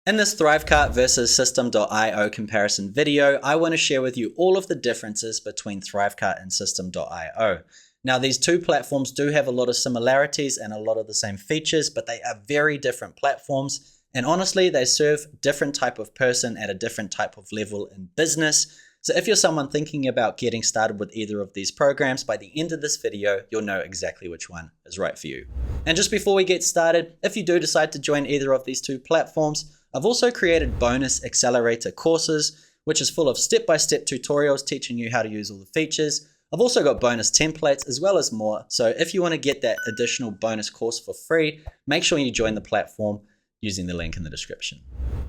In this ThriveCart versus Systeme.io comparison video, I want to share with you all of the differences between ThriveCart and Systeme.io. Now, these two platforms do have a lot of similarities and a lot of the same features, but they are very different platforms. And honestly, they serve different type of person at a different type of level in business. So if you're someone thinking about getting started with either of these programs, by the end of this video, you'll know exactly which one is right for you. And just before we get started, if you do decide to join either of these two platforms, I've also created bonus accelerator courses, which is full of step-by-step tutorials teaching you how to use all the features. I've also got bonus templates as well as more. So if you want to get that additional bonus course for free, make sure you join the platform using the link in the description.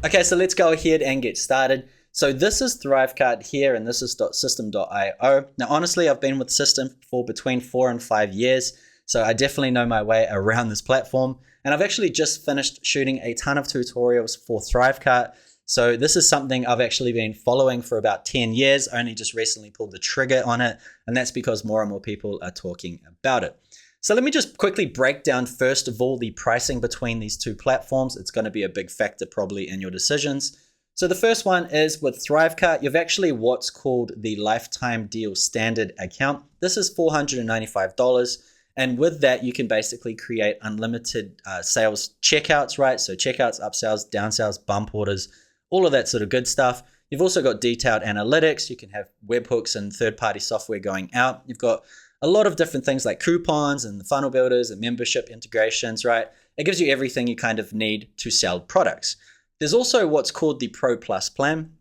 Okay, so let's go ahead and get started. So this is ThriveCart here, and this is Systeme.io. Now, honestly, I've been with Systeme for between 4 and 5 years, so I definitely know my way around this platform. And I've actually just finished shooting a ton of tutorials for ThriveCart. So this is something I've actually been following for about 10 years, only just recently pulled the trigger on it. And that's because more and more people are talking about it. So let me just quickly break down, first of all, the pricing between these two platforms. It's going to be a big factor probably in your decisions. So the first one is with ThriveCart, you've actually what's called the lifetime deal standard account. This is $495. And with that, you can basically create unlimited sales checkouts, right? So checkouts, upsells, downsells, bump orders, all of that sort of good stuff. You've also got detailed analytics. You can have webhooks and third-party software going out. You've got a lot of different things like coupons and the funnel builders and membership integrations, right? It gives you everything you kind of need to sell products. There's also what's called the Pro Plus plan.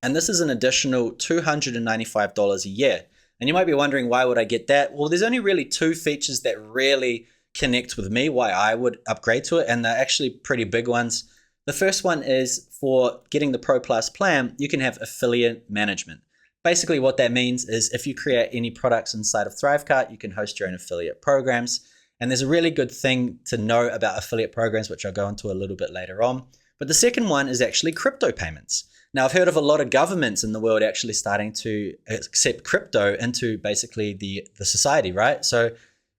And this is an additional $295 a year. And you might be wondering, why would I get that? Well, there's only really two features that really connect with me, why I would upgrade to it, and they're actually pretty big ones. The first one is for getting the Pro Plus plan, you can have affiliate management. Basically what that means is if you create any products inside of ThriveCart, you can host your own affiliate programs. And there's a really good thing to know about affiliate programs, which I'll go into a little bit later on. But the second one is actually crypto payments. Now, I've heard of a lot of governments in the world actually starting to accept crypto into basically the society, right? So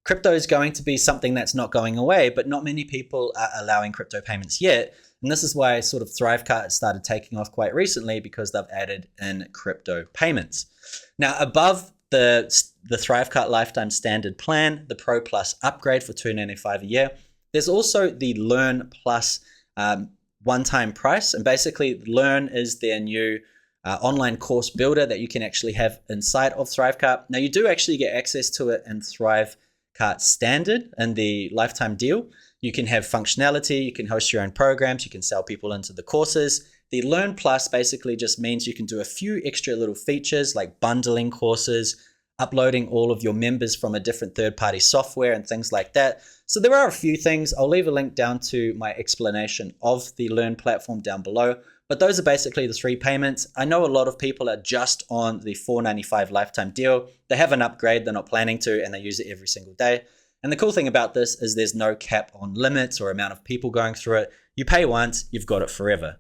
crypto is going to be something that's not going away, but not many people are allowing crypto payments yet. And this is why sort of ThriveCart started taking off quite recently, because they've added in crypto payments. Now, above the ThriveCart lifetime standard plan, the Pro Plus upgrade for $295 a year, there's also the Learn Plus one-time price. And basically Learn is their new online course builder that you can actually have inside of ThriveCart. Now, you do actually get access to it in ThriveCart standard and the lifetime deal. You can have functionality, you can host your own programs, you can sell people into the courses. The Learn Plus basically just means you can do a few extra little features like bundling courses, uploading all of your members from a different third-party software and things like that. So there are a few things. I'll leave a link down to my explanation of the Learn platform down below. But those are basically the three payments. I know a lot of people are just on the $495 lifetime deal. They have an upgrade, they're not planning to, and they use it every single day. And the cool thing about this is there's no cap on limits or amount of people going through it. You pay once, you've got it forever.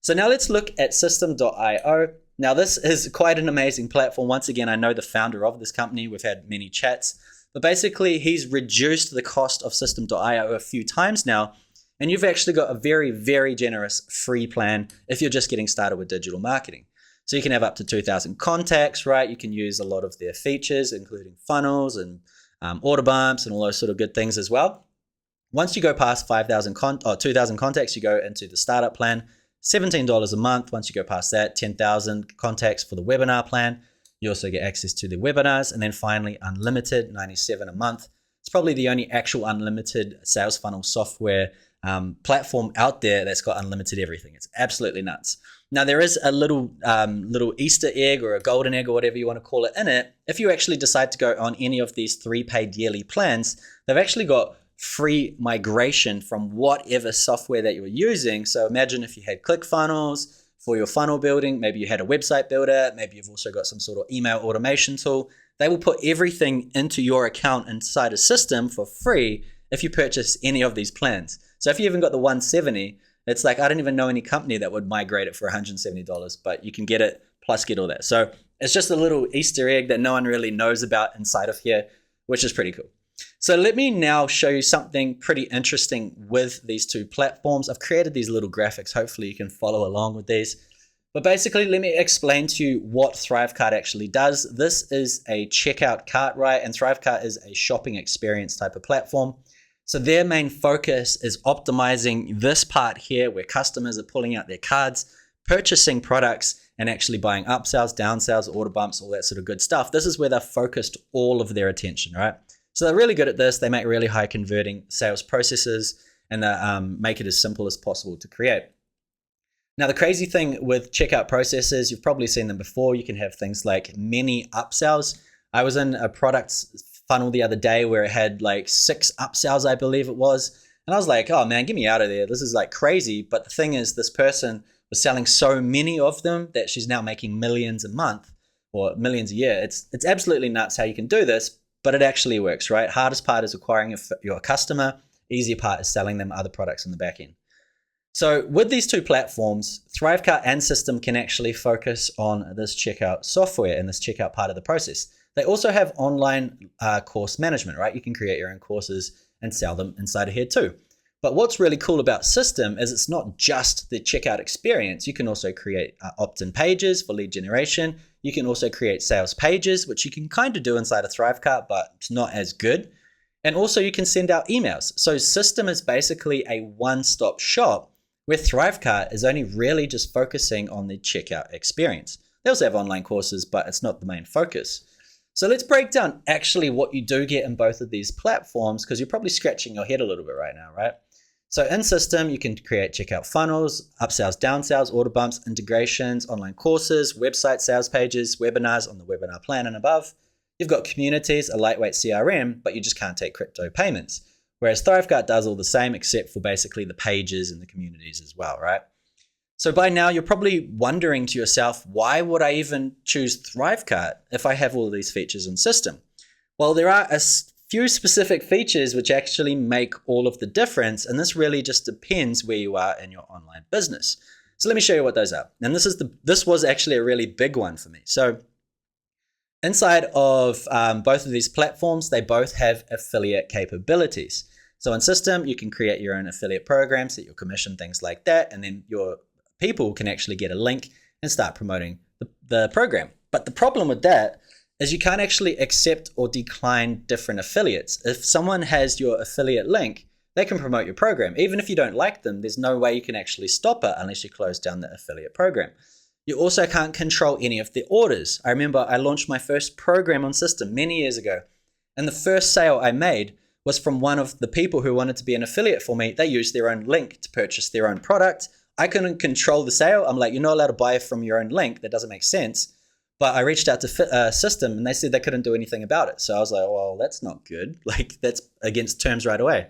So now let's look at Systeme.io. Now, this is quite an amazing platform. Once again, I know the founder of this company. We've had many chats. But basically, he's reduced the cost of Systeme.io a few times now. And you've actually got a very, very generous free plan if you're just getting started with digital marketing. So you can have up to 2,000 contacts, right? You can use a lot of their features, including funnels and order bumps and all those sort of good things as well. Once you go past 2,000 contacts, you go into the startup plan, $17 a month. Once you go past that, 10,000 contacts for the webinar plan. You also get access to the webinars. And then finally, unlimited, $97 a month. It's probably the only actual unlimited sales funnel software platform out there that's got unlimited everything. It's absolutely nuts. Now, there is a little Easter egg or a golden egg or whatever you want to call it in it. If you actually decide to go on any of these 3 paid yearly plans, they've actually got free migration from whatever software that you were using. So imagine if you had ClickFunnels for your funnel building, maybe you had a website builder, maybe you've also got some sort of email automation tool. They will put everything into your account inside a Systeme for free if you purchase any of these plans. So if you even got the 170, it's like, I don't even know any company that would migrate it for $170, but you can get it plus get all that. So it's just a little Easter egg that no one really knows about inside of here, which is pretty cool. So let me now show you something pretty interesting with these two platforms. I've created these little graphics. Hopefully you can follow along with these. But basically, let me explain to you what ThriveCart actually does. This is a checkout cart, right? And ThriveCart is a shopping experience type of platform. So their main focus is optimizing this part here where customers are pulling out their cards, purchasing products, and actually buying upsells, downsells, order bumps, all that sort of good stuff. This is where they've focused all of their attention, right? So they're really good at this. They make really high converting sales processes, and they make it as simple as possible to create. Now, the crazy thing with checkout processes, you've probably seen them before. You can have things like mini upsells. I was in a product funnel the other day where it had like 6 upsells, I believe it was. And I was like, oh man, get me out of there. This is like crazy. But the thing is, this person was selling so many of them that she's now making millions a month or millions a year. It's absolutely nuts how you can do this, but it actually works, right? Hardest part is acquiring your customer. Easier part is selling them other products in the back end. So with these two platforms, ThriveCart and Systeme can actually focus on this checkout software and this checkout part of the process. They also have online course management, right? You can create your own courses and sell them inside of here too. But what's really cool about Systeme is it's not just the checkout experience. You can also create opt-in pages for lead generation. You can also create sales pages, which you can kind of do inside of ThriveCart, but it's not as good. And also you can send out emails. So Systeme is basically a one-stop shop where ThriveCart is only really just focusing on the checkout experience. They also have online courses, but it's not the main focus. So let's break down actually what you do get in both of these platforms, because you're probably scratching your head a little bit right now, right? So in Systeme, you can create checkout funnels, upsells, downsells, order bumps, integrations, online courses, website sales pages, webinars on the webinar plan and above. You've got communities, a lightweight CRM, but you just can't take crypto payments. Whereas ThriveCart does all the same, except for basically the pages and the communities as well, right? So by now, you're probably wondering to yourself, why would I even choose ThriveCart if I have all of these features in Systeme? Well, there are a few specific features which actually make all of the difference, and this really just depends where you are in your online business. So let me show you what those are. And this was actually a really big one for me. So inside of both of these platforms, they both have affiliate capabilities. So in Systeme, you can create your own affiliate programs, set your commission, things like that, and then your people can actually get a link and start promoting the program. But the problem with that is you can't actually accept or decline different affiliates. If someone has your affiliate link, they can promote your program. Even if you don't like them, there's no way you can actually stop it unless you close down the affiliate program. You also can't control any of the orders. I remember I launched my first program on Systeme many years ago, and the first sale I made was from one of the people who wanted to be an affiliate for me. They used their own link to purchase their own product. I couldn't control the sale. I'm like, you're not allowed to buy from your own link. That doesn't make sense. But I reached out to Systeme and they said they couldn't do anything about it. So I was like, well, that's not good. Like, that's against terms right away.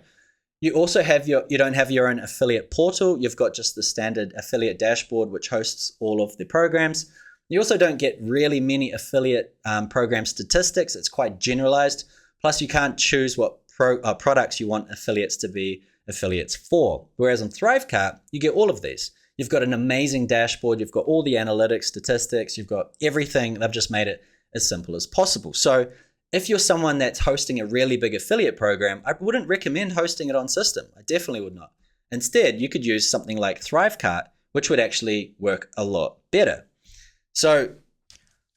You also have you don't have your own affiliate portal. You've got just the standard affiliate dashboard, which hosts all of the programs. You also don't get really many affiliate program statistics. It's quite generalized. Plus, you can't choose what products you want affiliates to be affiliates for. Whereas on ThriveCart, you get all of these. You've got an amazing dashboard. You've got all the analytics, statistics. You've got everything. They've just made it as simple as possible. So if you're someone that's hosting a really big affiliate program, I wouldn't recommend hosting it on Systeme. I definitely would not. Instead, you could use something like ThriveCart, which would actually work a lot better. So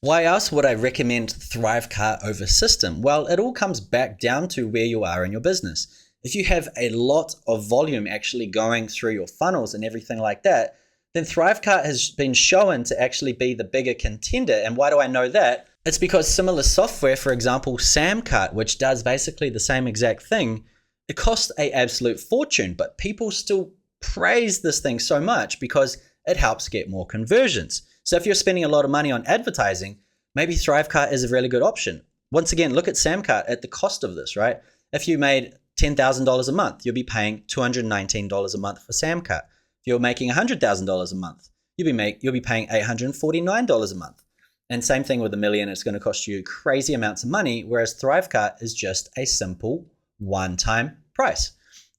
why else would I recommend ThriveCart over Systeme? Well, it all comes back down to where you are in your business. If you have a lot of volume actually going through your funnels and everything like that, then ThriveCart has been shown to actually be the bigger contender. And why do I know that? It's because similar software, for example, Samcart, which does basically the same exact thing, it costs an absolute fortune, but people still praise this thing so much because it helps get more conversions. So if you're spending a lot of money on advertising, maybe ThriveCart is a really good option. Once again, look at Samcart at the cost of this, right? If you made $10,000 a month, you'll be paying $219 a month for Samcart. If you're making $100,000 a month, you'll be paying $849 a month. And same thing with $1 million, it's going to cost you crazy amounts of money, whereas ThriveCart is just a simple one-time price.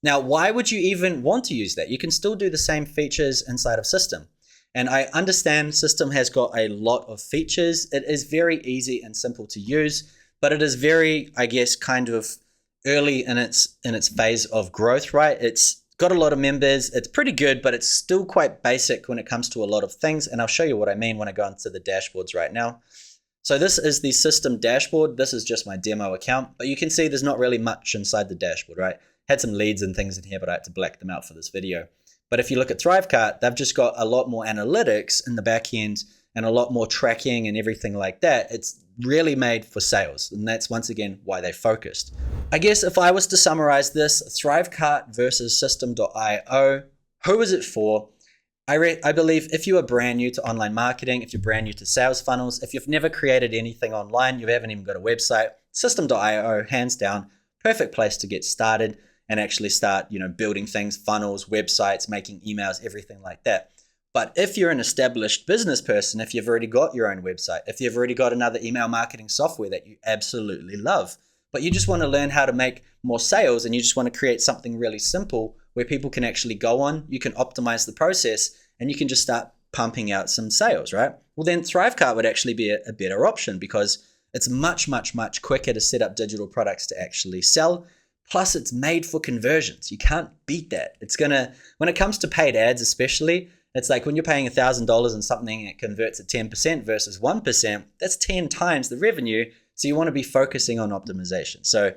Now, why would you even want to use that? You can still do the same features inside of Systeme. And I understand Systeme has got a lot of features. It is very easy and simple to use, but it is very, I guess, kind of early in its phase of growth, right? It's got a lot of members. It's pretty good, but it's still quite basic when it comes to a lot of things. And I'll show you what I mean when I go into the dashboards right now. So this is the system dashboard. This is just my demo account, but you can see there's not really much inside the dashboard, right? Had some leads and things in here, but I had to black them out for this video. But if you look at ThriveCart, they've just got a lot more analytics in the back end and a lot more tracking and everything like that. It's really made for sales. And that's once again why they focused. I guess if I was to summarize this, ThriveCart versus Systeme.io, who is it for? I believe if you are brand new to online marketing, if you're brand new to sales funnels, if you've never created anything online, you haven't even got a website, Systeme.io, hands down, perfect place to get started and actually start, building things, funnels, websites, making emails, everything like that. But if you're an established business person, if you've already got your own website, if you've already got another email marketing software that you absolutely love, but you just want to learn how to make more sales and you just want to create something really simple where people can actually go on, you can optimize the process and you can just start pumping out some sales, right? Well, then ThriveCart would actually be a better option because it's much, much, much quicker to set up digital products to actually sell. Plus, it's made for conversions. You can't beat that. When it comes to paid ads especially, it's like when you're paying $1,000 and something that converts at 10% versus 1%, that's 10 times the revenue. So you want to be focusing on optimization. So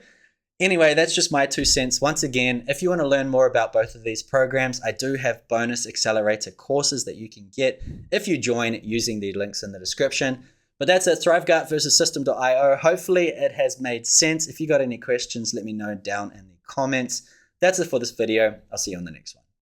anyway, that's just my 2 cents. Once again, if you want to learn more about both of these programs, I do have bonus accelerator courses that you can get if you join using the links in the description. But that's it, ThriveCart versus Systeme.io. Hopefully it has made sense. If you got any questions, let me know down in the comments. That's it for this video. I'll see you on the next one.